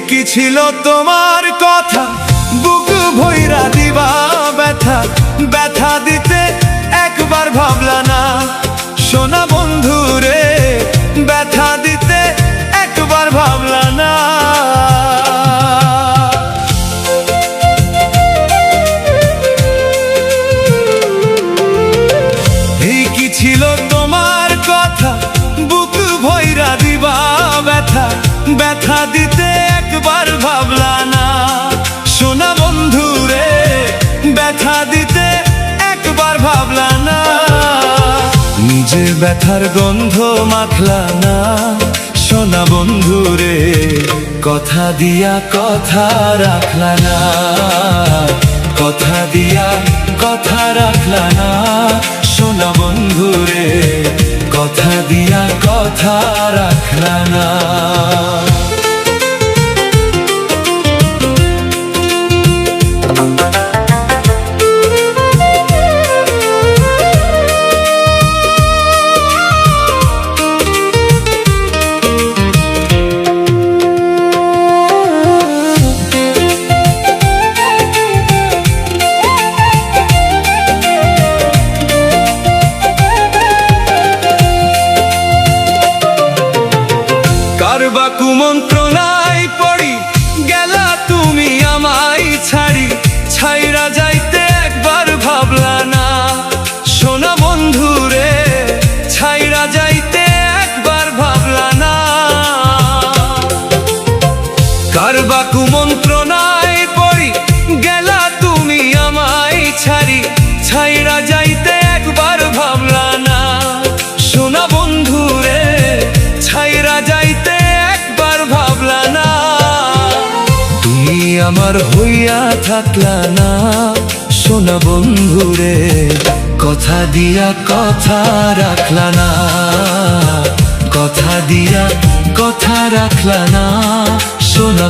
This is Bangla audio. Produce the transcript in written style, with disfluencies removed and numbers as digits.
কি ছিল তোমার কথা বুক ভইরা দিবা ব্যথা ব্যথা দিতে একবার ভাবলা না সোনা বন্ধু রে ব্যথা দিতে একবার ভাবলা না এই কি ছিল তোমার কথা বুক ভইরা দিবা ব্যথা ব্যথা দিতে একবার ভাবলা না সোনা বন্ধু রে ব্যথা দিতে একবার ভাবলা না নিজের ব্যথার গন্ধ মাখলা না সোনা বন্ধু রে কথা দিয়া কথা রাখলা না কথা দিয়া কথা রাখলা না সোনা বন্ধু রে কথা দিয়া কথা রাখলা না কারবা কুমন্ত্রণায় পড়ি গেলা তুমি আমায় ছাড়ি ছাইরা যাইতে একবার ভাবলা না সোনা বন্ধু রে ছাইরা যাইতে একবার ভাবলা না কারবা কুমন্ত্রণায় পড়ি গেলা তুমি আমায় ছাড়ি ছাইরা যাইতে একবার ভাবলা না সোনা বন্ধু রে ছাইরা যাইতে একবার ভাবলা না তুমি আমার হইয়া থাকলা না সোনা বন্ধু রে কথা দিয়া কথা রাখলা না কথা দিয়া কথা রাখলা না সোনা